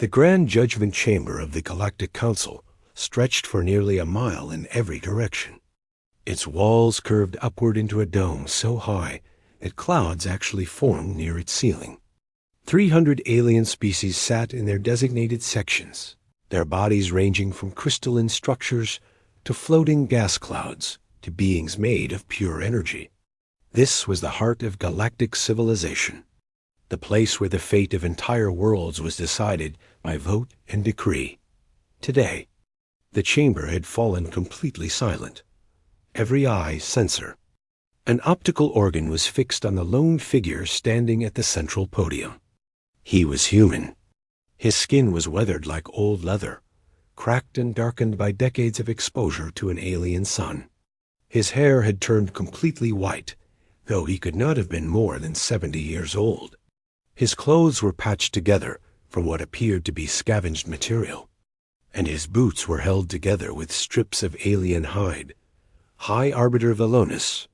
The Grand Judgment Chamber of the Galactic Council stretched for nearly a mile in every direction. Its walls curved upward into a dome so high that clouds actually formed near its ceiling. 300 alien species sat in their designated sections, their bodies ranging from crystalline structures to floating gas clouds to beings made of pure energy. This was the heart of galactic civilization, the place where the fate of entire worlds was decided by vote and decree. Today, the chamber had fallen completely silent, every eye censor. An optical organ was fixed on the lone figure standing at the central podium. He was human. His skin was weathered like old leather, cracked and darkened by decades of exposure to an alien sun. His hair had turned completely white, though he could not have been more than 70 years old. His clothes were patched together from what appeared to be scavenged material, and his boots were held together with strips of alien hide. High Arbiter Valonus,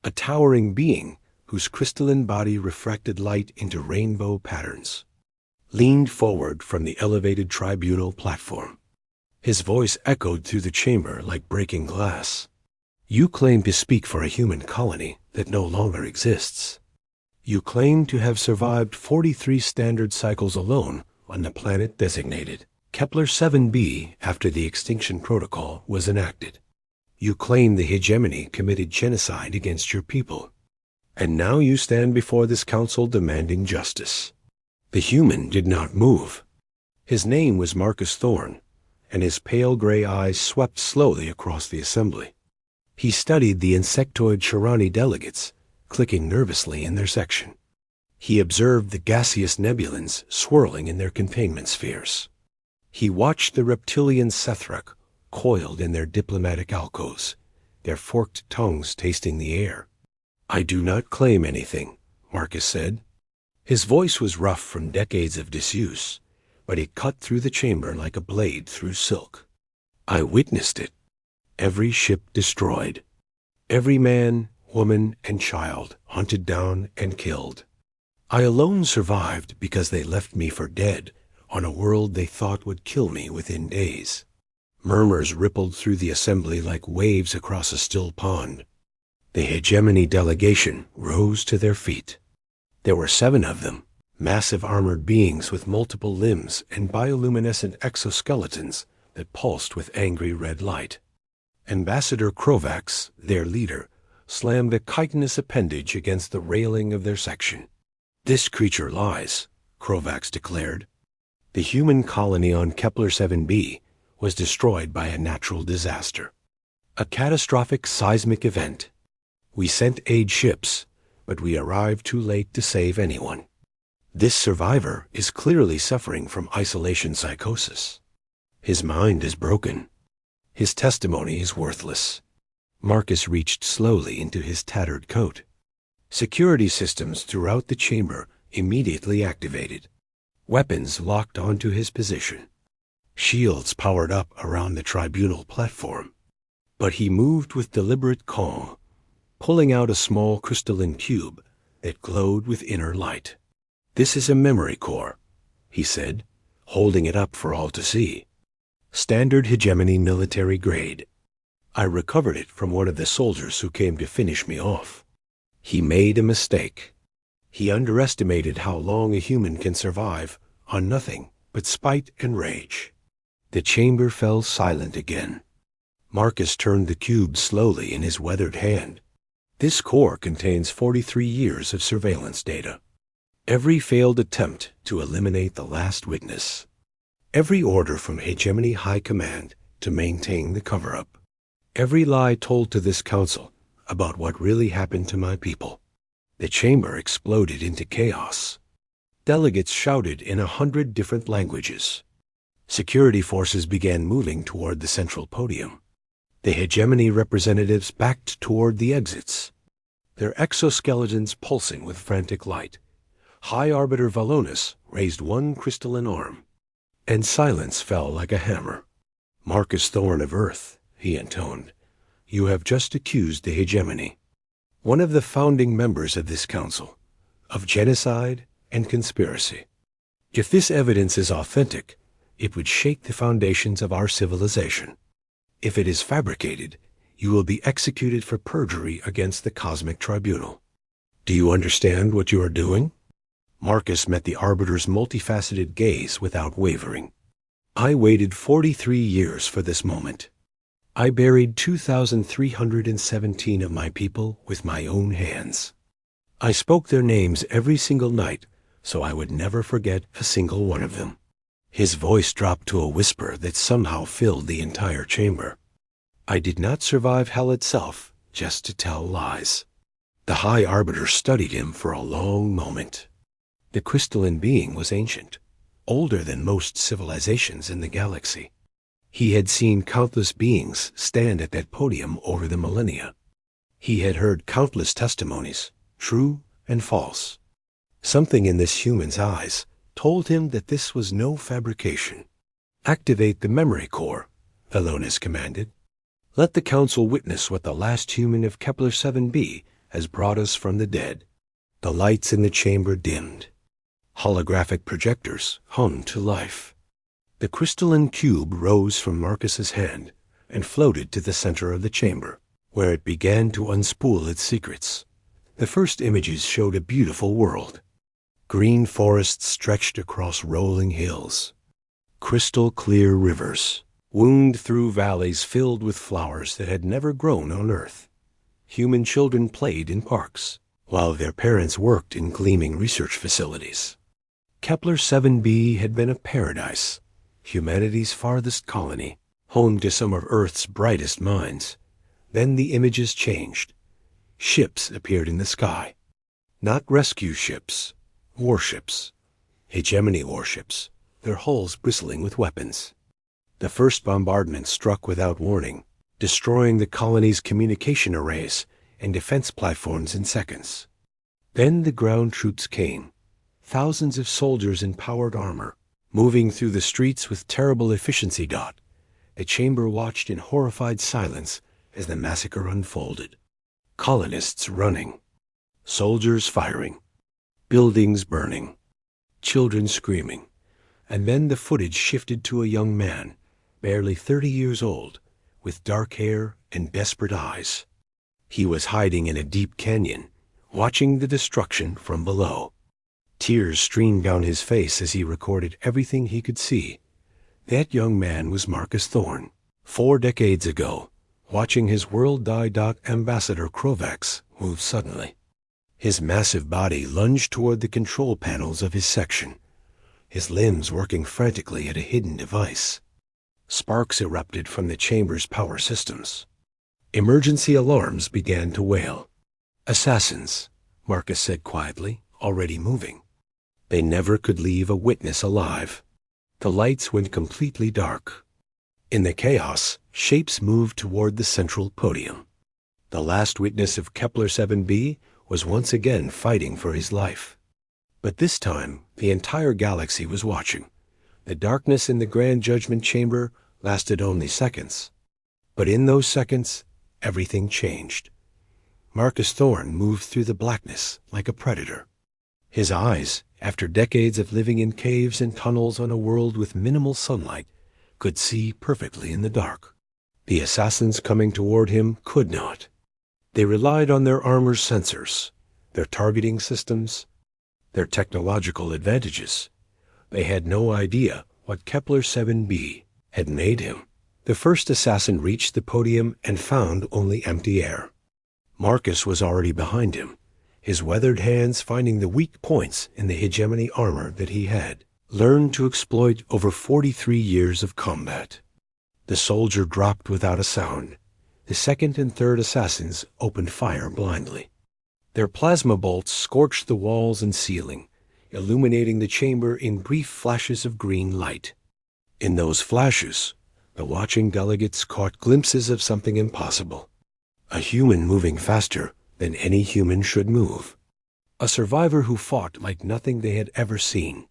a towering being whose crystalline body refracted light into rainbow patterns, leaned forward from the elevated tribunal platform. His voice echoed through the chamber like breaking glass. You claim to speak for a human colony that no longer exists. You claim to have survived 43 standard cycles alone on the planet designated Kepler 7b after the Extinction Protocol was enacted. You claim the hegemony committed genocide against your people. And now you stand before this council demanding justice. The human did not move. His name was Marcus Thorne, and his pale gray eyes swept slowly across the assembly. He studied the insectoid Shirani delegates, clicking nervously in their section. He observed the gaseous nebulans swirling in their containment spheres. He watched the reptilian Sethrak coiled in their diplomatic alcoves, their forked tongues tasting the air. I do not claim anything, Marcus said. His voice was rough from decades of disuse, but it cut through the chamber like a blade through silk. I witnessed it. Every ship destroyed. Every man, woman, and child hunted down and killed. I alone survived because they left me for dead on a world they thought would kill me within days. Murmurs rippled through the assembly like waves across a still pond. The hegemony delegation rose to their feet. There were 7 of them, massive armored beings with multiple limbs and bioluminescent exoskeletons that pulsed with angry red light. Ambassador Krovax, their leader, slammed a chitinous appendage against the railing of their section. This creature lies, Krovax declared. The human colony on Kepler 7b was destroyed by a natural disaster. A catastrophic seismic event. We sent aid ships, but we arrived too late to save anyone. This survivor is clearly suffering from isolation psychosis. His mind is broken. His testimony is worthless. Marcus reached slowly into his tattered coat. Security systems throughout the chamber immediately activated. Weapons locked onto his position. Shields powered up around the tribunal platform. But he moved with deliberate calm, pulling out a small crystalline cube that glowed with inner light. This is a memory core, he said, holding it up for all to see. Standard hegemony military grade. I recovered it from one of the soldiers who came to finish me off. He made a mistake. He underestimated how long a human can survive on nothing but spite and rage. The chamber fell silent again. Marcus turned the cube slowly in his weathered hand. This core contains 43 years of surveillance data. Every failed attempt to eliminate the last witness. Every order from Hegemony High Command to maintain the cover-up. Every lie told to this council about what really happened to my people. The chamber exploded into chaos. Delegates shouted in 100 different languages. Security forces began moving toward the central podium. The hegemony representatives backed toward the exits, their exoskeletons pulsing with frantic light. High Arbiter Valonus raised one crystalline arm, and silence fell like a hammer. Marcus Thorne of Earth, he intoned, you have just accused the hegemony, one of the founding members of this council, of genocide and conspiracy. If this evidence is authentic, it would shake the foundations of our civilization. If it is fabricated, you will be executed for perjury against the cosmic tribunal. Do you understand what you are doing? Marcus met the Arbiter's multifaceted gaze without wavering. I waited 43 years for this moment. I buried 2,317 of my people with my own hands. I spoke their names every single night, so I would never forget a single one of them. His voice dropped to a whisper that somehow filled the entire chamber. I did not survive hell itself just to tell lies. The High Arbiter studied him for a long moment. The crystalline being was ancient, older than most civilizations in the galaxy. He had seen countless beings stand at that podium over the millennia. He had heard countless testimonies, true and false. Something in this human's eyes told him that this was no fabrication. Activate the memory core, Velonis commanded. Let the council witness what the last human of Kepler 7b has brought us from the dead. The lights in the chamber dimmed. Holographic projectors hummed to life. The crystalline cube rose from Marcus's hand and floated to the center of the chamber, where it began to unspool its secrets. The first images showed a beautiful world. Green forests stretched across rolling hills. Crystal-clear rivers wound through valleys filled with flowers that had never grown on Earth. Human children played in parks, while their parents worked in gleaming research facilities. Kepler 7b had been a paradise, humanity's farthest colony, home to some of Earth's brightest minds. Then the images changed. Ships appeared in the sky. Not rescue ships, warships. Hegemony warships, their hulls bristling with weapons. The first bombardment struck without warning, destroying the colony's communication arrays and defense platforms in seconds. Then the ground troops came, thousands of soldiers in powered armor, moving through the streets with terrible efficiency. The chamber watched in horrified silence as the massacre unfolded. Colonists running, soldiers firing, buildings burning, children screaming, and then the footage shifted to a young man, barely 30 years old, with dark hair and desperate eyes. He was hiding in a deep canyon, watching the destruction from below. Tears streamed down his face as he recorded everything he could see. That young man was Marcus Thorne. 4 decades ago, watching his world die. Ambassador Krovax moved suddenly. His massive body lunged toward the control panels of his section, his limbs working frantically at a hidden device. Sparks erupted from the chamber's power systems. Emergency alarms began to wail. Assassins, Marcus said quietly, already moving. They never could leave a witness alive. The lights went completely dark. In the chaos, shapes moved toward the central podium. The last witness of Kepler 7b was once again fighting for his life. But this time, the entire galaxy was watching. The darkness in the Grand Judgment Chamber lasted only seconds. But in those seconds, everything changed. Marcus Thorne moved through the blackness like a predator. His eyes, after decades of living in caves and tunnels on a world with minimal sunlight, could see perfectly in the dark. The assassins coming toward him could not. They relied on their armor's sensors, their targeting systems, their technological advantages. They had no idea what Kepler 7b had made him. The first assassin reached the podium and found only empty air. Marcus was already behind him, his weathered hands finding the weak points in the hegemony armor that he had learned to exploit over 43 years of combat. The soldier dropped without a sound. The second and third assassins opened fire blindly. Their plasma bolts scorched the walls and ceiling, illuminating the chamber in brief flashes of green light. In those flashes, the watching delegates caught glimpses of something impossible. A human moving faster than any human should move. A survivor who fought like nothing they had ever seen.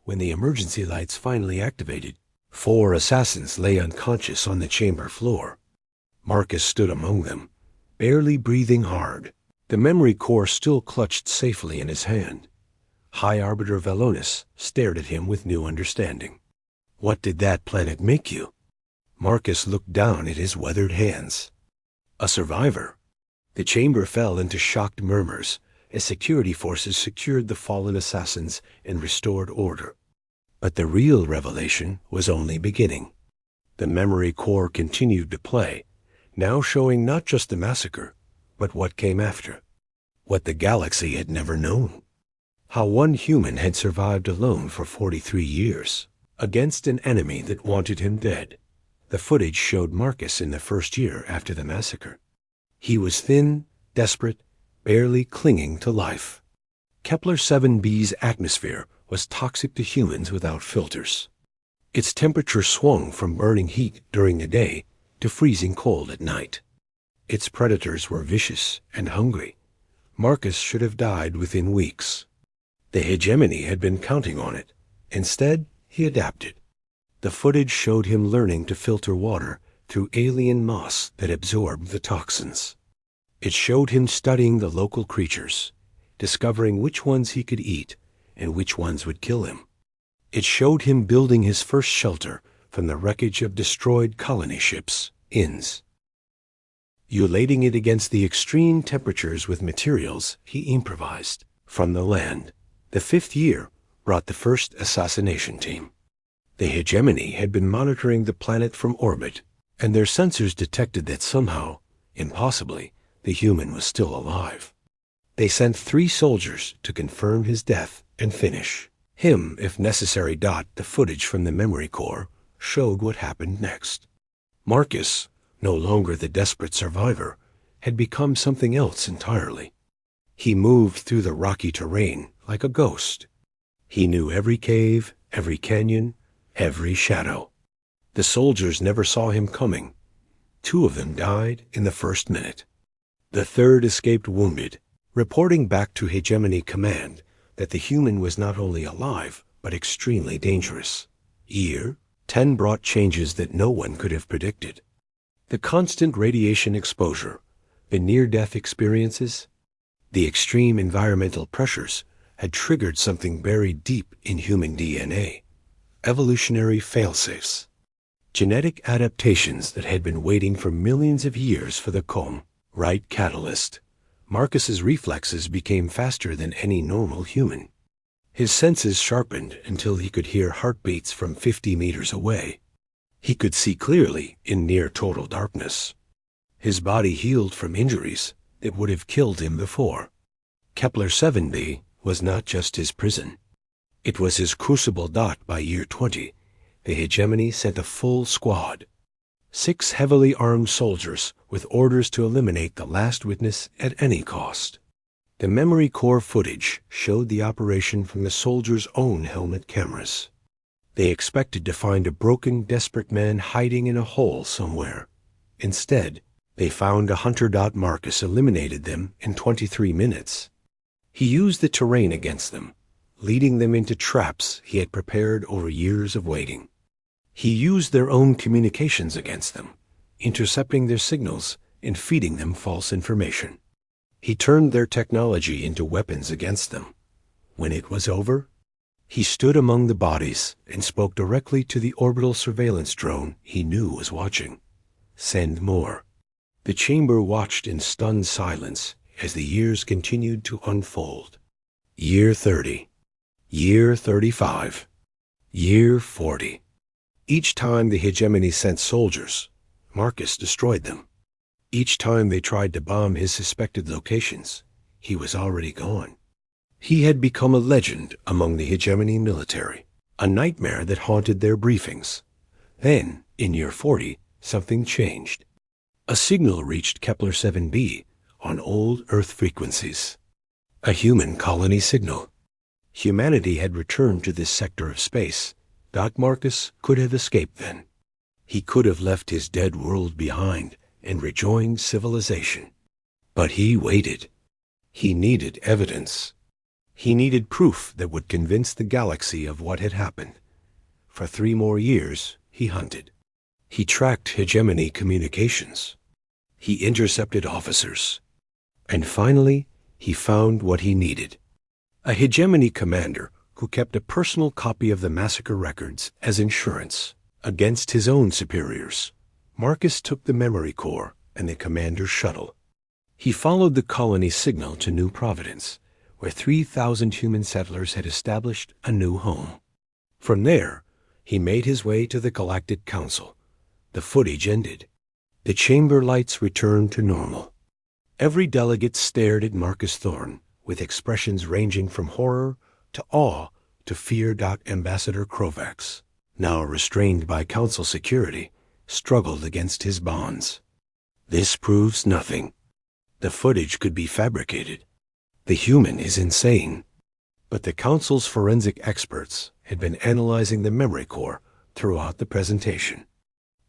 When the emergency lights finally activated, 4 assassins lay unconscious on the chamber floor. Marcus stood among them, barely breathing hard, the memory core still clutched safely in his hand. High Arbiter Velonis stared at him with new understanding. "What did that planet make you?" Marcus looked down at his weathered hands. "A survivor." The chamber fell into shocked murmurs as security forces secured the fallen assassins and restored order. But the real revelation was only beginning. The memory core continued to play, now showing not just the massacre, but what came after. What the galaxy had never known. How one human had survived alone for 43 years, against an enemy that wanted him dead. The footage showed Marcus in the first year after the massacre. He was thin, desperate, barely clinging to life. Kepler 7b's atmosphere was toxic to humans without filters. Its temperature swung from burning heat during the day to freezing cold at night. Its predators were vicious and hungry. Marcus should have died within weeks. The hegemony had been counting on it. Instead, he adapted. The footage showed him learning to filter water through alien moss that absorbed the toxins. It showed him studying the local creatures, discovering which ones he could eat and which ones would kill him. It showed him building his first shelter from the wreckage of destroyed colony ships, inns. Ulating it against the extreme temperatures with materials he improvised from the land. The 5th year brought the first assassination team. The hegemony had been monitoring the planet from orbit, and their sensors detected that somehow, impossibly, the human was still alive. They sent 3 soldiers to confirm his death and finish him, if necessary. The footage from the memory core showed what happened next. Marcus, no longer the desperate survivor, had become something else entirely. He moved through the rocky terrain like a ghost. He knew every cave, every canyon, every shadow. The soldiers never saw him coming. 2 of them died in the first minute. The 3rd escaped wounded, reporting back to Hegemony Command that the human was not only alive, but extremely dangerous. Year 10 brought changes that no one could have predicted. The constant radiation exposure, the near-death experiences, the extreme environmental pressures had triggered something buried deep in human DNA. Evolutionary failsafes. Genetic adaptations that had been waiting for millions of years for the right catalyst. Marcus's reflexes became faster than any normal human. His senses sharpened until he could hear heartbeats from 50 meters away. He could see clearly in near total darkness. His body healed from injuries that would have killed him before. Kepler 7b was not just his prison. It was his crucible. By year 20, the hegemony sent a full squad. 6 heavily armed soldiers with orders to eliminate the last witness at any cost. The memory core footage showed the operation from the soldiers' own helmet cameras. They expected to find a broken, desperate man hiding in a hole somewhere. Instead, they found a hunter. Marcus eliminated them in 23 minutes. He used the terrain against them, leading them into traps he had prepared over years of waiting. He used their own communications against them, intercepting their signals and feeding them false information. He turned their technology into weapons against them. When it was over, he stood among the bodies and spoke directly to the orbital surveillance drone he knew was watching. Send more. The chamber watched in stunned silence as the years continued to unfold. Year 30. Year 35. Year 40. Each time the hegemony sent soldiers, Marcus destroyed them. Each time they tried to bomb his suspected locations, he was already gone. He had become a legend among the hegemony military, a nightmare that haunted their briefings. Then, in year 40, something changed. A signal reached Kepler 7b on old Earth frequencies. A human colony signal. Humanity had returned to this sector of space. Marcus could have escaped then. He could have left his dead world behind and rejoined civilization. But he waited. He needed evidence. He needed proof that would convince the galaxy of what had happened. For 3 more years, he hunted. He tracked hegemony communications. He intercepted officers. And finally, he found what he needed. a hegemony commander who kept a personal copy of the massacre records as insurance against his own superiors. Marcus took the memory core and the commander's shuttle. He followed the colony's signal to New Providence, where 3,000 human settlers had established a new home. From there, he made his way to the Galactic Council. The footage ended. The chamber lights returned to normal. Every delegate stared at Marcus Thorne, with expressions ranging from horror to awe to fear. Ambassador Krovax, now restrained by council security, struggled against his bonds. This proves nothing. The footage could be fabricated. The human is insane. But the council's forensic experts had been analyzing the memory core throughout the presentation.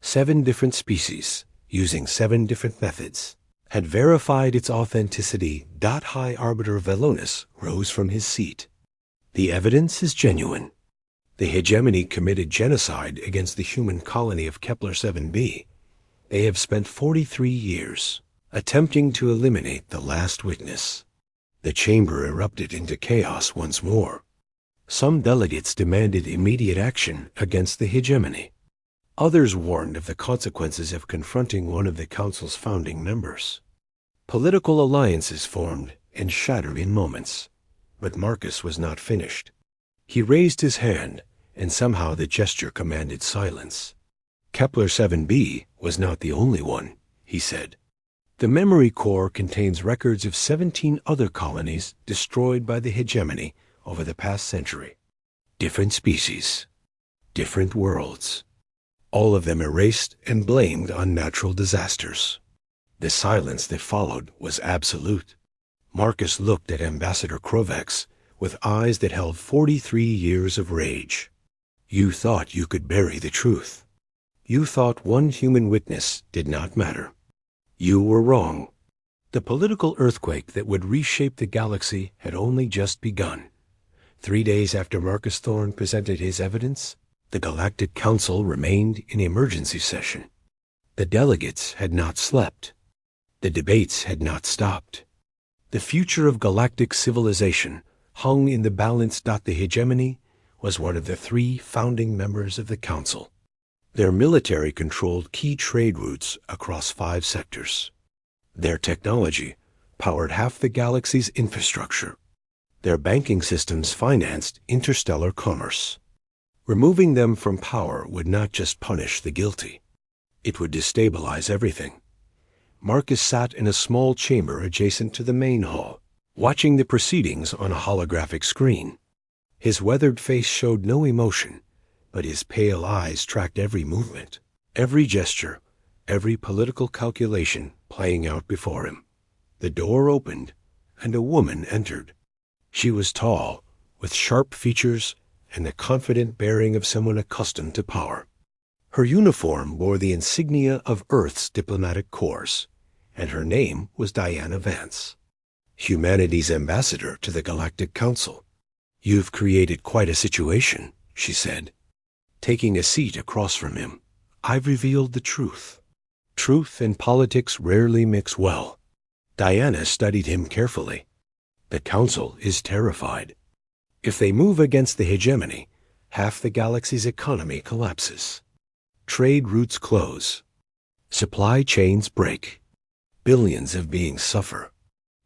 7 different species, using 7 different methods, had verified its authenticity. High Arbiter Velonis rose from his seat. The evidence is genuine. The hegemony committed genocide against the human colony of Kepler 7b. They have spent 43 years attempting to eliminate the last witness. The chamber erupted into chaos once more. Some delegates demanded immediate action against the hegemony. Others warned of the consequences of confronting one of the council's founding members. Political alliances formed and shattered in moments. But Marcus was not finished. He raised his hand, and somehow the gesture commanded silence. Kepler 7b was not the only one, he said. The memory core contains records of 17 other colonies destroyed by the hegemony over the past century. Different species, different worlds, all of them erased and blamed on natural disasters. The silence that followed was absolute. Marcus looked at Ambassador Krovax with eyes that held 43 years of rage. You thought you could bury the truth. You thought one human witness did not matter. You were wrong. The political earthquake that would reshape the galaxy had only just begun. 3 days after Marcus Thorne presented his evidence, the Galactic Council remained in emergency session. The delegates had not slept. The debates had not stopped. The future of galactic civilization hung in the balance. The hegemony was one of the 3 founding members of the Council. Their military controlled key trade routes across 5 sectors. Their technology powered half the galaxy's infrastructure. Their banking systems financed interstellar commerce. Removing them from power would not just punish the guilty. It would destabilize everything. Marcus sat in a small chamber adjacent to the main hall, watching the proceedings on a holographic screen. His weathered face showed no emotion, but his pale eyes tracked every movement, every gesture, every political calculation playing out before him. The door opened, and a woman entered. She was tall, with sharp features and the confident bearing of someone accustomed to power. Her uniform bore the insignia of Earth's diplomatic corps, and her name was Diana Vance, humanity's ambassador to the Galactic Council. You've created quite a situation, she said. Taking a seat across from him, I've revealed the truth. Truth and politics rarely mix well. Diana studied him carefully. The Council is terrified. If they move against the hegemony, half the galaxy's economy collapses. Trade routes close. Supply chains break. Billions of beings suffer.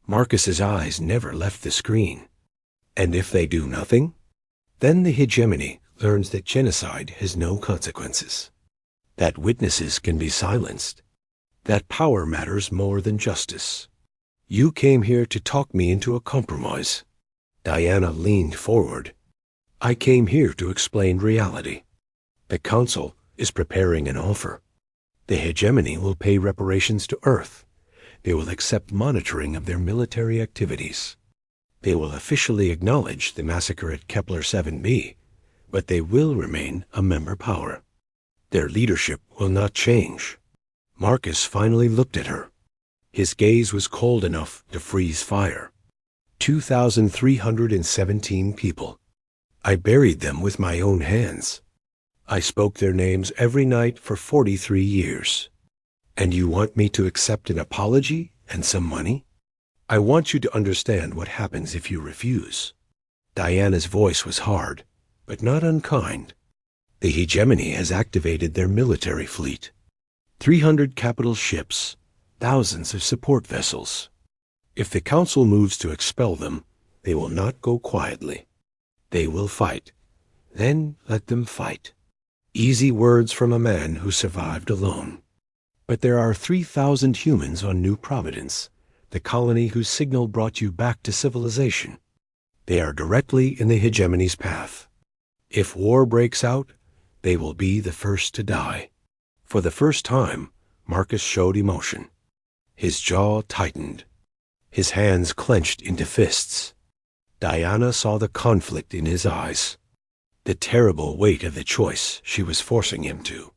Marcus's eyes never left the screen. And if they do nothing, then the hegemony learns that genocide has no consequences, that witnesses can be silenced, that power matters more than justice. You came here to talk me into a compromise. Diana leaned forward. I came here to explain reality. The Council is preparing an offer. The hegemony will pay reparations to Earth. They will accept monitoring of their military activities. They will officially acknowledge the massacre at Kepler 7b, but they will remain a member power. Their leadership will not change. Marcus finally looked at her. His gaze was cold enough to freeze fire. 2,317 people. I buried them with my own hands. I spoke their names every night for 43 years. And you want me to accept an apology and some money? I want you to understand what happens if you refuse. Diana's voice was hard, but not unkind. The hegemony has activated their military fleet. 300 capital ships, thousands of support vessels. If the Council moves to expel them, they will not go quietly. They will fight. Then let them fight. Easy words from a man who survived alone. But there are 3,000 humans on New Providence, the colony whose signal brought you back to civilization. They are directly in the hegemony's path. If war breaks out, they will be the first to die. For the first time, Marcus showed emotion. His jaw tightened. His hands clenched into fists. Diana saw the conflict in his eyes, the terrible weight of the choice she was forcing him to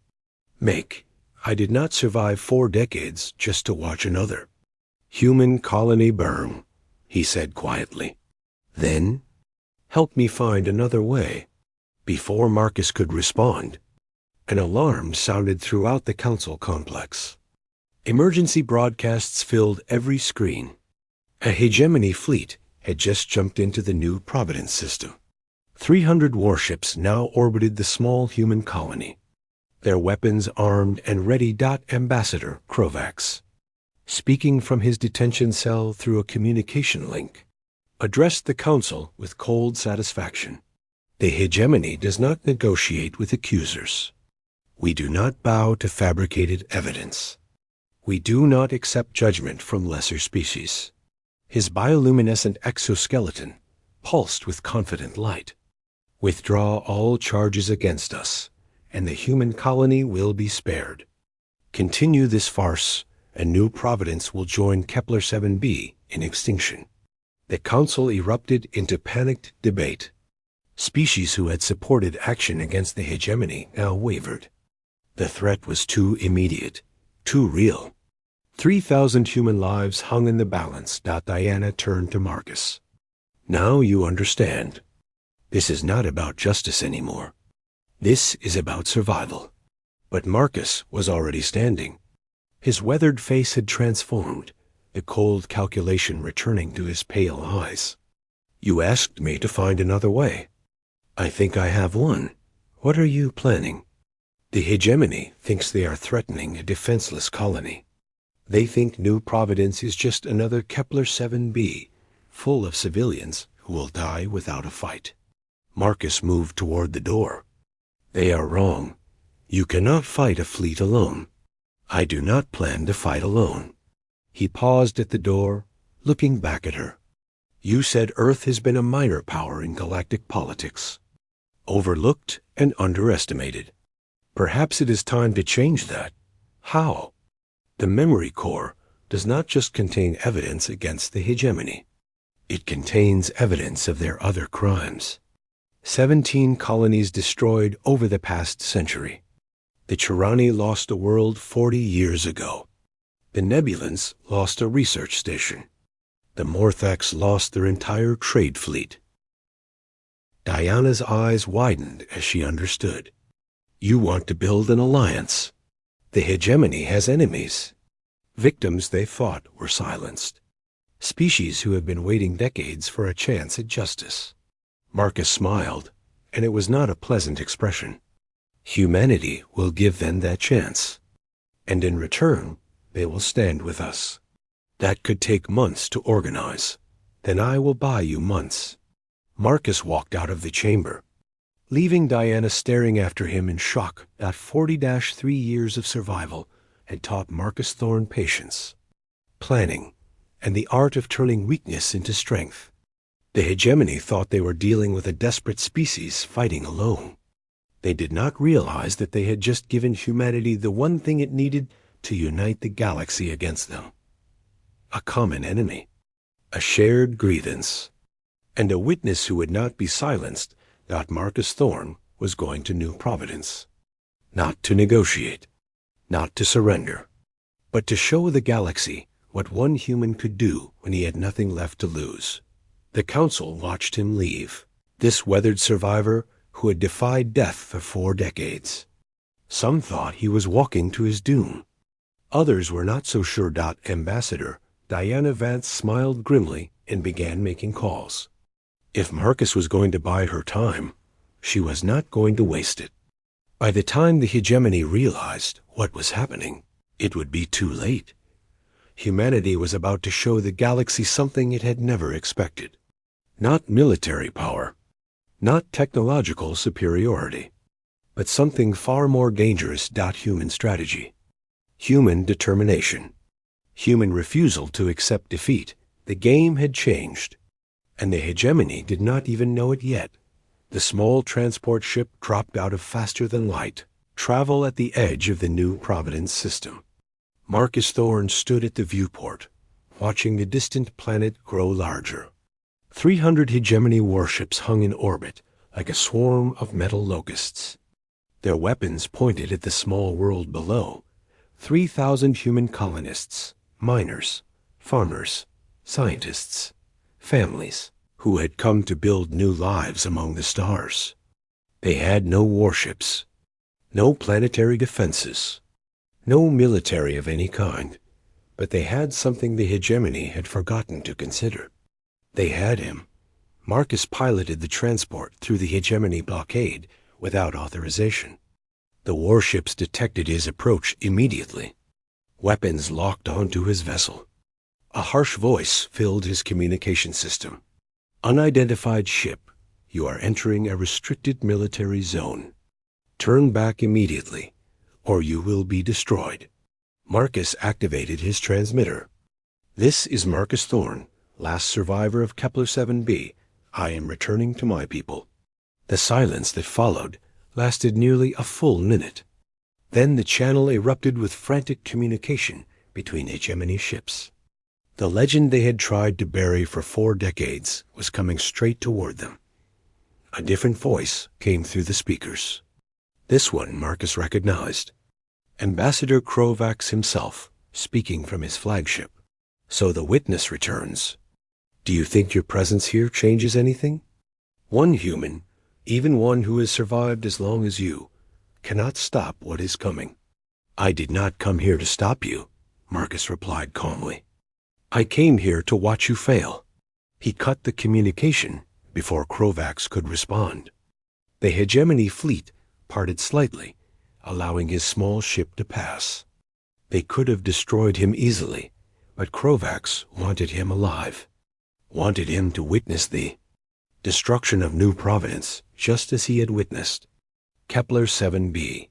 make. I did not survive 4 decades just to watch another human colony burn, he said quietly. Then, help me find another way. Before Marcus could respond, an alarm sounded throughout the council complex. Emergency broadcasts filled every screen. A hegemony fleet had just jumped into the New Providence system. 300 warships now orbited the small human colony, their weapons armed and ready. Ambassador Krovax, speaking from his detention cell through a communication link, addressed the council with cold satisfaction. The hegemony does not negotiate with accusers. We do not bow to fabricated evidence. We do not accept judgment from lesser species. His bioluminescent exoskeleton pulsed with confident light. Withdraw all charges against us, and the human colony will be spared. Continue this farce, and New Providence will join Kepler 7b in extinction. The council erupted into panicked debate. Species who had supported action against the hegemony now wavered. The threat was too immediate, too real. 3,000 human lives hung in the balance. Diana turned to Marcus. Now you understand. This is not about justice anymore. This is about survival. But Marcus was already standing. His weathered face had transformed, the cold calculation returning to his pale eyes. You asked me to find another way. I think I have one. What are you planning? The hegemony thinks they are threatening a defenseless colony. They think New Providence is just another Kepler 7b, full of civilians who will die without a fight. Marcus moved toward the door. They are wrong. You cannot fight a fleet alone. I do not plan to fight alone. He paused at the door, looking back at her. You said Earth has been a minor power in galactic politics. Overlooked and underestimated. Perhaps it is time to change that. How? The memory core does not just contain evidence against the hegemony. It contains evidence of their other crimes. 17 colonies destroyed over the past century. The Chirani lost a world 40 years ago. The Nebulans lost a research station. The Morthacs lost their entire trade fleet. Diana's eyes widened as she understood. You want to build an alliance. The hegemony has enemies. Victims they fought were silenced. Species who have been waiting decades for a chance at justice. Marcus smiled, and it was not a pleasant expression. Humanity will give them that chance. And in return, they will stand with us. That could take months to organize. Then I will buy you months. Marcus walked out of the chamber, leaving Diana staring after him in shock. That 40-3 years of survival had taught Marcus Thorne patience, planning, and the art of turning weakness into strength. The hegemony thought they were dealing with a desperate species fighting alone. They did not realize that they had just given humanity the one thing it needed to unite the galaxy against them. A common enemy, a shared grievance, and a witness who would not be silenced that Marcus Thorne was going to New Providence. Not to negotiate, not to surrender, but to show the galaxy what one human could do when he had nothing left to lose. The council watched him leave, this weathered survivor who had defied death for 4 decades. Some thought he was walking to his doom. Others were not so sure. Ambassador Diana Vance smiled grimly and began making calls. If Marcus was going to buy her time, she was not going to waste it. By the time the hegemony realized what was happening, it would be too late. Humanity was about to show the galaxy something it had never expected. Not military power, not technological superiority, but something far more dangerous. Human strategy, human determination, human refusal to accept defeat. The game had changed, and the hegemony did not even know it yet. The small transport ship dropped out of faster-than-light travel at the edge of the New Providence system. Marcus Thorne stood at the viewport, watching the distant planet grow larger. 300 hegemony warships hung in orbit like a swarm of metal locusts. Their weapons pointed at the small world below. 3,000 human colonists, miners, farmers, scientists, families, who had come to build new lives among the stars. They had no warships, no planetary defenses, no military of any kind, but they had something the hegemony had forgotten to consider. They had him. Marcus piloted the transport through the hegemony blockade without authorization. The warships detected his approach immediately. Weapons locked onto his vessel. A harsh voice filled his communication system. Unidentified ship, you are entering a restricted military zone. Turn back immediately, or you will be destroyed. Marcus activated his transmitter. This is Marcus Thorne, last survivor of Kepler 7b. I am returning to my people. The silence that followed lasted nearly a full minute. Then the channel erupted with frantic communication between hegemony ships. The legend they had tried to bury for 4 decades was coming straight toward them. A different voice came through the speakers. This one Marcus recognized. Ambassador Krovax himself, speaking from his flagship. So the witness returns. Do you think your presence here changes anything? One human, even one who has survived as long as you, cannot stop what is coming. I did not come here to stop you, Marcus replied calmly. I came here to watch you fail. He cut the communication before Krovax could respond. The hegemony fleet parted slightly, allowing his small ship to pass. They could have destroyed him easily, but Krovax wanted him alive, wanted him to witness the destruction of New Providence, just as he had witnessed. Kepler 7b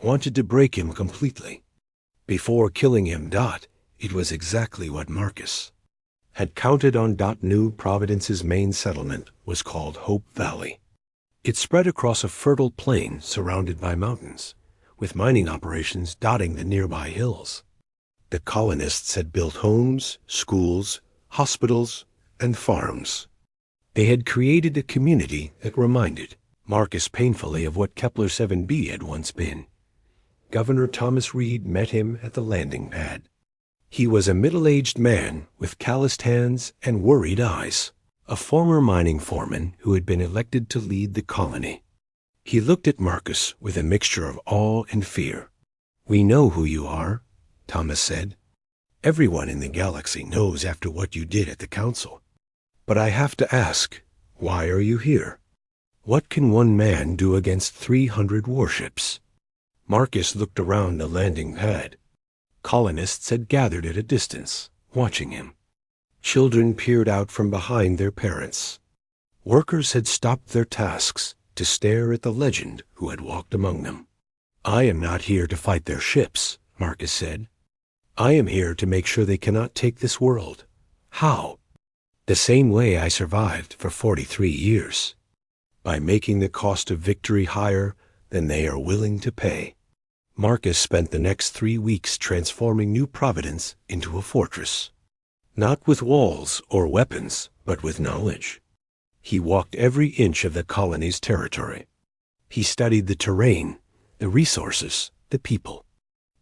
wanted to break him completely. Before killing him, it was exactly what Marcus had counted on. New Providence's main settlement was called Hope Valley. It spread across a fertile plain surrounded by mountains, with mining operations dotting the nearby hills. The colonists had built homes, schools, hospitals, and farms. They had created a community that reminded Marcus painfully of what Kepler 7b had once been. Governor Thomas Reed met him at the landing pad. He was a middle-aged man with calloused hands and worried eyes, a former mining foreman who had been elected to lead the colony. He looked at Marcus with a mixture of awe and fear. We know who you are, Thomas said. Everyone in the galaxy knows after what you did at the council. But I have to ask, why are you here? What can one man do against 300 warships? Marcus looked around the landing pad. Colonists had gathered at a distance, watching him. Children peered out from behind their parents. Workers had stopped their tasks to stare at the legend who had walked among them. I am not here to fight their ships, Marcus said. I am here to make sure they cannot take this world. How? The same way I survived for 43 years. By making the cost of victory higher than they are willing to pay. Marcus spent the next 3 weeks transforming New Providence into a fortress. Not with walls or weapons, but with knowledge. He walked every inch of the colony's territory. He studied the terrain, the resources, the people.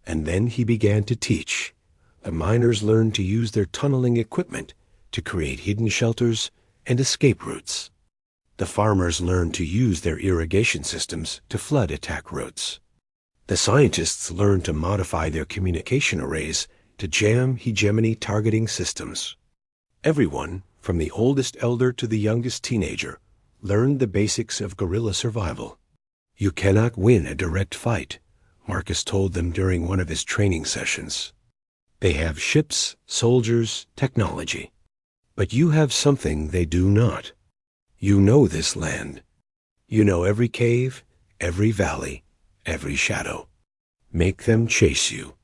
And then he began to teach. The miners learned to use their tunneling equipment to create hidden shelters and escape routes. The farmers learned to use their irrigation systems to flood attack routes. The scientists learned to modify their communication arrays to jam hegemony targeting systems. Everyone, from the oldest elder to the youngest teenager, learned the basics of guerrilla survival. You cannot win a direct fight, Marcus told them during one of his training sessions. They have ships, soldiers, technology. But you have something they do not. You know this land. You know every cave, every valley, every shadow. Make them chase you.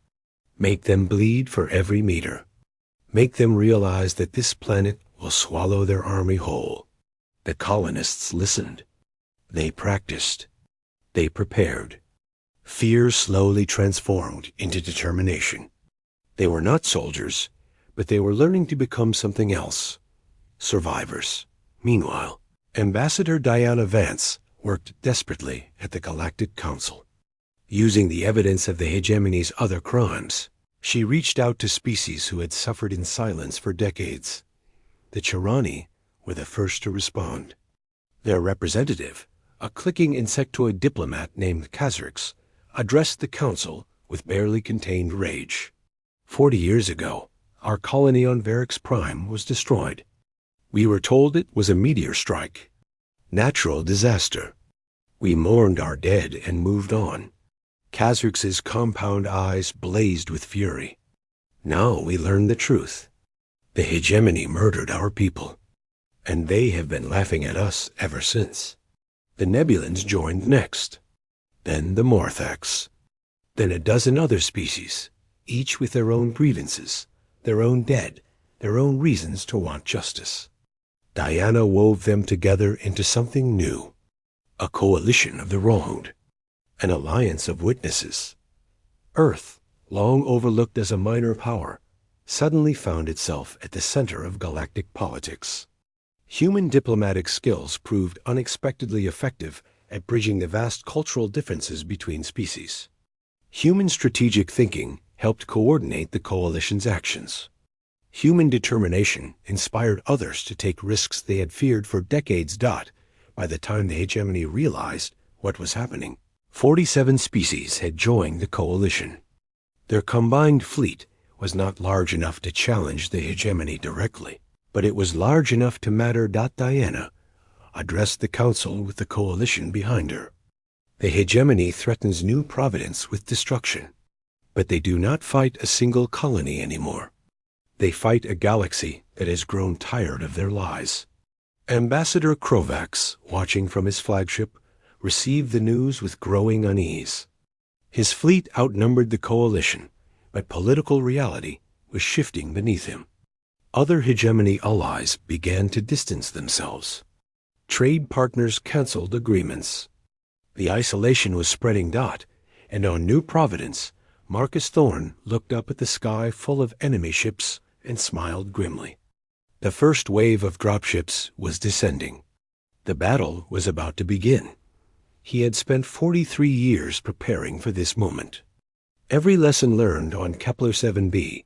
Make them bleed for every meter. Make them realize that this planet will swallow their army whole. The colonists listened. They practiced. They prepared. Fear slowly transformed into determination. They were not soldiers, but they were learning to become something else. Survivors. Meanwhile, Ambassador Diana Vance worked desperately at the Galactic Council. Using the evidence of the hegemony's other crimes, she reached out to species who had suffered in silence for decades. The Chirani were the first to respond. Their representative, a clicking insectoid diplomat named Kazrix, addressed the council with barely contained rage. 40 years ago, our colony on Varix Prime was destroyed. We were told it was a meteor strike. Natural disaster. We mourned our dead and moved on. Kazrix's compound eyes blazed with fury. Now we learn the truth. The hegemony murdered our people, and they have been laughing at us ever since. The Nebulans joined next. Then the Morthax. Then a dozen other species, each with their own grievances, their own dead, their own reasons to want justice. Diana wove them together into something new, a coalition of the wronged, an alliance of witnesses. Earth, long overlooked as a minor power, suddenly found itself at the center of galactic politics. Human diplomatic skills proved unexpectedly effective at bridging the vast cultural differences between species. Human strategic thinking helped coordinate the coalition's actions. Human determination inspired others to take risks they had feared for decades. By the time the hegemony realized what was happening, 47 species had joined the coalition. Their combined fleet was not large enough to challenge the hegemony directly, but it was large enough to matter. Diana addressed the council with the coalition behind her. The hegemony threatens New Providence with destruction, but they do not fight a single colony anymore. They fight a galaxy that has grown tired of their lies. Ambassador Krovax, watching from his flagship, received the news with growing unease. His fleet outnumbered the coalition, but political reality was shifting beneath him. Other hegemony allies began to distance themselves. Trade partners canceled agreements. The isolation was spreading. And on New Providence, Marcus Thorne looked up at the sky full of enemy ships and smiled grimly. The first wave of dropships was descending. The battle was about to begin. He had spent 43 years preparing for this moment. Every lesson learned on Kepler 7b,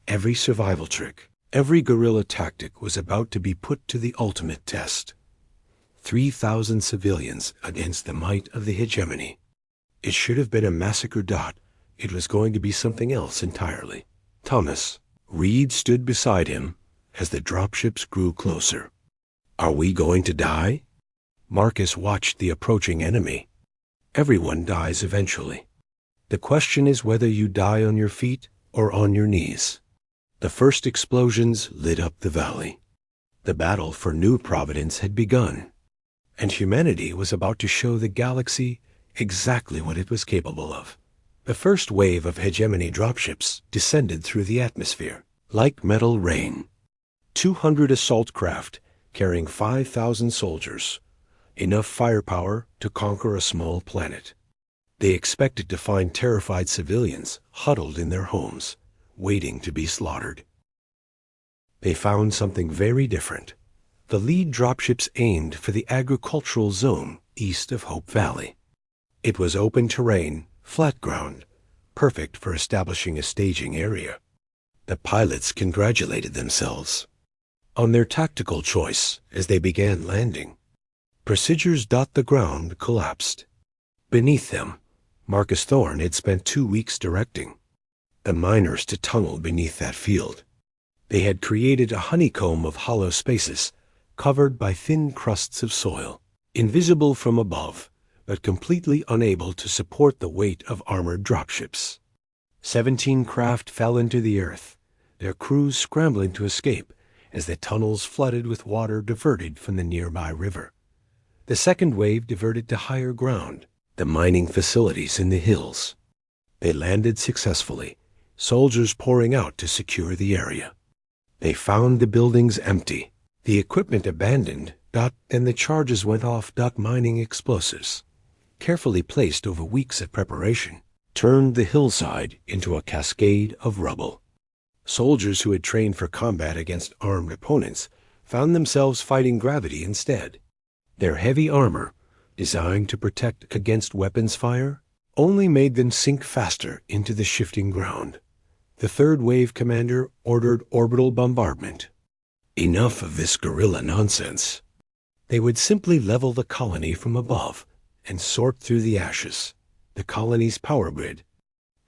every survival trick, every guerrilla tactic was about to be put to the ultimate test. 3,000 civilians against the might of the hegemony. It should have been a massacre. It was going to be something else entirely. Thomas, Reed stood beside him as the dropships grew closer. Are we going to die? Marcus watched the approaching enemy. Everyone dies eventually. The question is whether you die on your feet or on your knees. The first explosions lit up the valley. The battle for New Providence had begun, and humanity was about to show the galaxy exactly what it was capable of. The first wave of hegemony dropships descended through the atmosphere like metal rain. 200 assault craft carrying 5,000 soldiers, enough firepower to conquer a small planet. They expected to find terrified civilians huddled in their homes, waiting to be slaughtered. They found something very different. The lead dropships aimed for the agricultural zone east of Hope Valley. It was open terrain, flat ground, perfect for establishing a staging area. The pilots congratulated themselves on their tactical choice as they began landing. Procedures. The ground collapsed. Beneath them, Marcus Thorne had spent 2 weeks directing the miners to tunnel beneath that field. They had created a honeycomb of hollow spaces, covered by thin crusts of soil, invisible from above, but completely unable to support the weight of armored dropships. 17 craft fell into the earth, their crews scrambling to escape as the tunnels flooded with water diverted from the nearby river. The second wave diverted to higher ground, the mining facilities in the hills. They landed successfully, soldiers pouring out to secure the area. They found the buildings empty, the equipment abandoned, and the charges went off. Mining explosives, carefully placed over weeks of preparation, turned the hillside into a cascade of rubble. Soldiers who had trained for combat against armed opponents found themselves fighting gravity instead. Their heavy armor, designed to protect against weapons fire, only made them sink faster into the shifting ground. The third wave commander ordered orbital bombardment. Enough of this guerrilla nonsense. They would simply level the colony from above and sort through the ashes, the colony's power grid,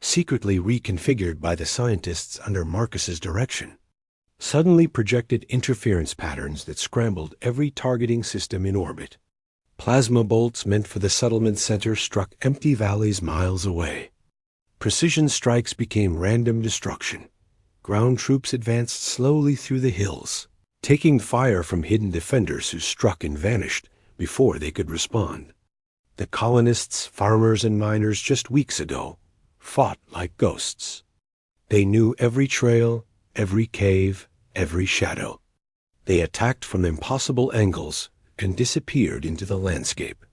secretly reconfigured by the scientists under Marcus's direction, suddenly projected interference patterns that scrambled every targeting system in orbit. Plasma bolts meant for the settlement center struck empty valleys miles away. Precision strikes became random destruction. Ground troops advanced slowly through the hills, taking fire from hidden defenders who struck and vanished before they could respond. The colonists, farmers, and miners just weeks ago fought like ghosts. They knew every trail, every cave, every shadow. They attacked from impossible angles and disappeared into the landscape.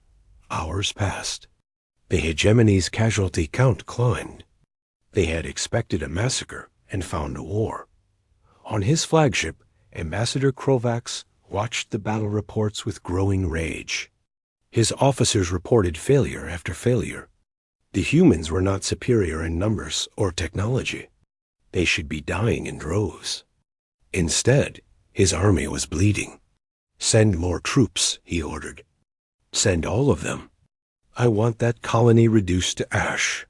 Hours passed. The hegemony's casualty count climbed. They had expected a massacre and found a war. On his flagship, Ambassador Krovax watched the battle reports with growing rage. His officers reported failure after failure. The humans were not superior in numbers or technology. They should be dying in droves. Instead, his army was bleeding. "Send more troops," he ordered. "Send all of them. I want that colony reduced to ash."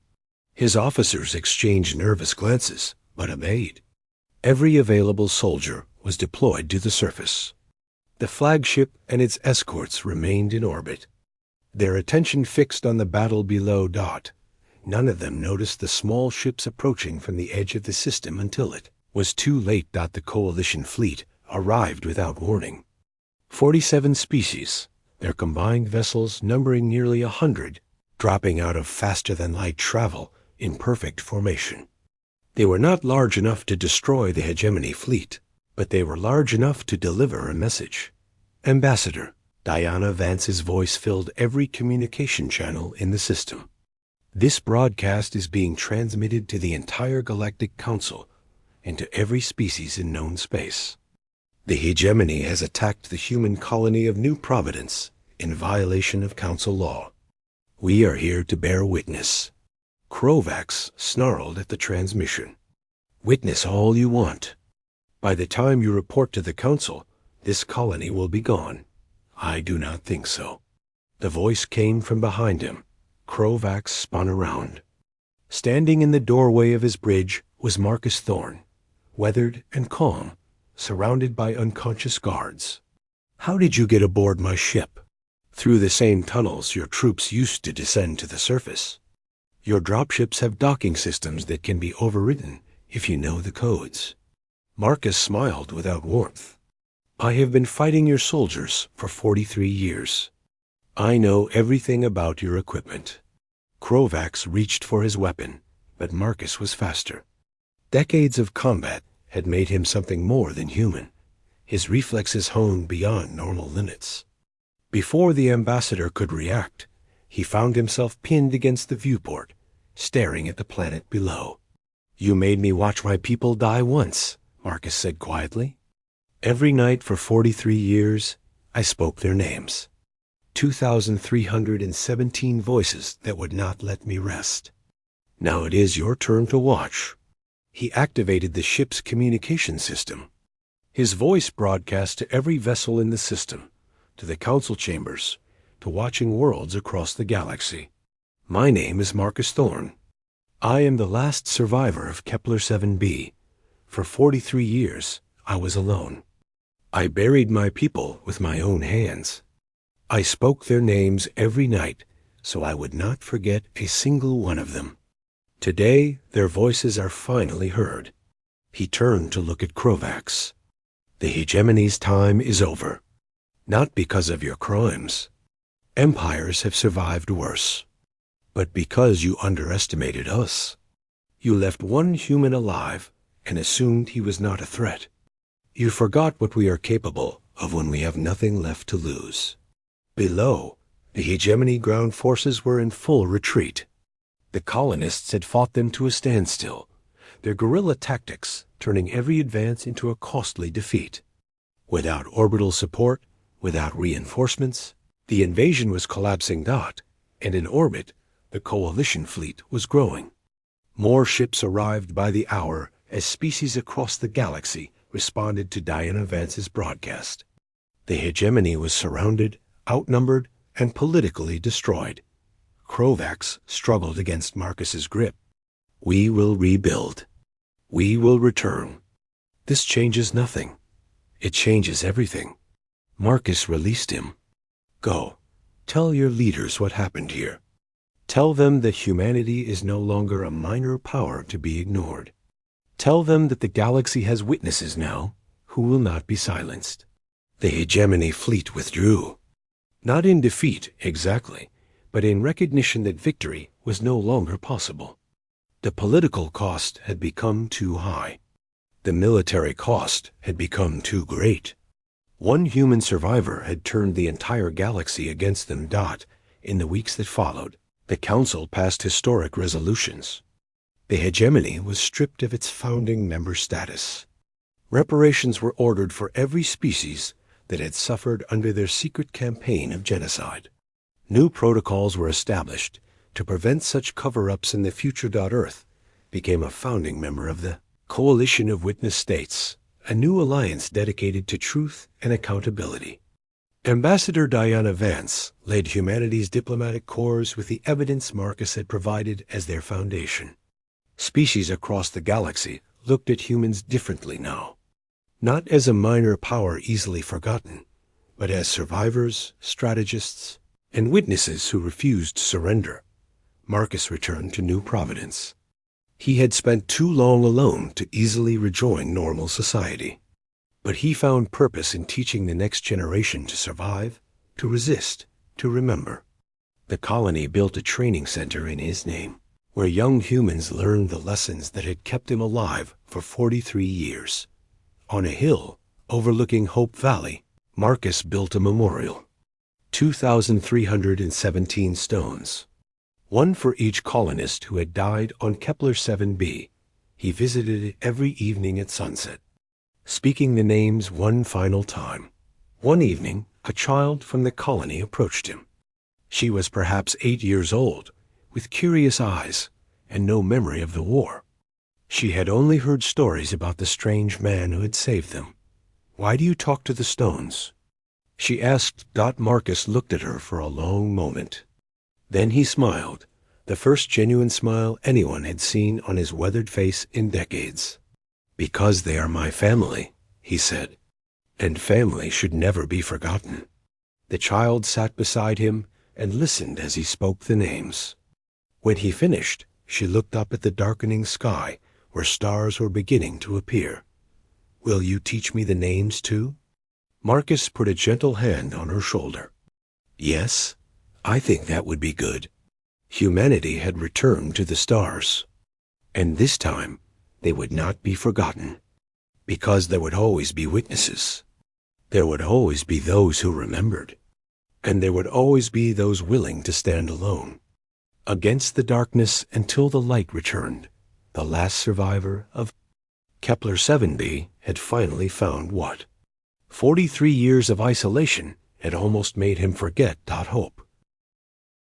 His officers exchanged nervous glances, but obeyed. Every available soldier was deployed to the surface. The flagship and its escorts remained in orbit, their attention fixed on the battle below. None of them noticed the small ships approaching from the edge of the system until it was too late. The coalition fleet arrived without warning. 47 species, their combined vessels numbering nearly 100, dropping out of faster-than-light travel in perfect formation. They were not large enough to destroy the hegemony fleet, but they were large enough to deliver a message. "Ambassador," Diana Vance's voice filled every communication channel in the system. "This broadcast is being transmitted to the entire Galactic Council and to every species in known space. The hegemony has attacked the human colony of New Providence in violation of Council law. We are here to bear witness." Krovax snarled at the transmission. "Witness all you want. By the time you report to the Council, this colony will be gone." "I do not think so." The voice came from behind him. Krovax spun around. Standing in the doorway of his bridge was Marcus Thorne, weathered and calm, surrounded by unconscious guards. "How did you get aboard my ship?" "Through the same tunnels your troops used to descend to the surface. Your dropships have docking systems that can be overridden if you know the codes." Marcus smiled without warmth. "I have been fighting your soldiers for 43 years. I know everything about your equipment." Krovax reached for his weapon, but Marcus was faster. Decades of combat had made him something more than human, his reflexes honed beyond normal limits. Before the ambassador could react, he found himself pinned against the viewport, staring at the planet below. "You made me watch my people die once," Marcus said quietly. "Every night for 43 years, I spoke their names. 2,317 voices that would not let me rest. Now it is your turn to watch." He activated the ship's communication system. His voice broadcast to every vessel in the system, to the council chambers, to watching worlds across the galaxy. "My name is Marcus Thorne. I am the last survivor of Kepler 7b. For 43 years, I was alone. I buried my people with my own hands. I spoke their names every night so I would not forget a single one of them. Today, their voices are finally heard. He turned to look at Krovax. The hegemony's time is over. Not because of your crimes. Empires have survived worse. But because you underestimated us. You left one human alive and assumed he was not a threat. You forgot what we are capable of when we have nothing left to lose. Below, the hegemony ground forces were in full retreat. The colonists had fought them to a standstill, their guerrilla tactics turning every advance into a costly defeat. Without orbital support, without reinforcements, the invasion was collapsing. And in orbit, the coalition fleet was growing. More ships arrived by the hour as species across the galaxy responded to Diana Vance's broadcast. The hegemony was surrounded, outnumbered, and politically destroyed. Krovax struggled against Marcus's grip. We will rebuild. We will return. This changes nothing. It changes everything. Marcus released him. Go, tell your leaders what happened here. Tell them that humanity is no longer a minor power to be ignored. Tell them that the galaxy has witnesses now who will not be silenced. The hegemony fleet withdrew. Not in defeat, exactly, but in recognition that victory was no longer possible. The political cost had become too high. The military cost had become too great. One human survivor had turned the entire galaxy against them. In the weeks that followed, the Council passed historic resolutions. The hegemony was stripped of its founding member status. Reparations were ordered for every species that had suffered under their secret campaign of genocide. New protocols were established to prevent such cover-ups, and the future. Earth became a founding member of the Coalition of Witness States, a new alliance dedicated to truth and accountability. Ambassador Diana Vance led humanity's diplomatic corps with the evidence Marcus had provided as their foundation. Species across the galaxy looked at humans differently now. Not as a minor power easily forgotten, but as survivors, strategists, and witnesses who refused to surrender. Marcus returned to New Providence. He had spent too long alone to easily rejoin normal society. But he found purpose in teaching the next generation to survive, to resist, to remember. The colony built a training center in his name, where young humans learned the lessons that had kept him alive for 43 years. On a hill overlooking Hope Valley, Marcus built a memorial. 2,317 stones. One for each colonist who had died on Kepler 7b. He visited it every evening at sunset, speaking the names one final time. One evening, a child from the colony approached him. She was perhaps 8 years old, with curious eyes and no memory of the war. She had only heard stories about the strange man who had saved them. "Why do you talk to the stones?" she asked. Marcus looked at her for a long moment. Then he smiled, the first genuine smile anyone had seen on his weathered face in decades. "Because they are my family," he said, "and family should never be forgotten." The child sat beside him and listened as he spoke the names. When he finished, she looked up at the darkening sky where stars were beginning to appear. "Will you teach me the names too?" Marcus put a gentle hand on her shoulder. "Yes, I think that would be good." Humanity had returned to the stars. And this time, they would not be forgotten. Because there would always be witnesses. There would always be those who remembered. And there would always be those willing to stand alone against the darkness until the light returned. The last survivor of Kepler 7b had finally found what? 43 years of isolation had almost made him forget. Hope.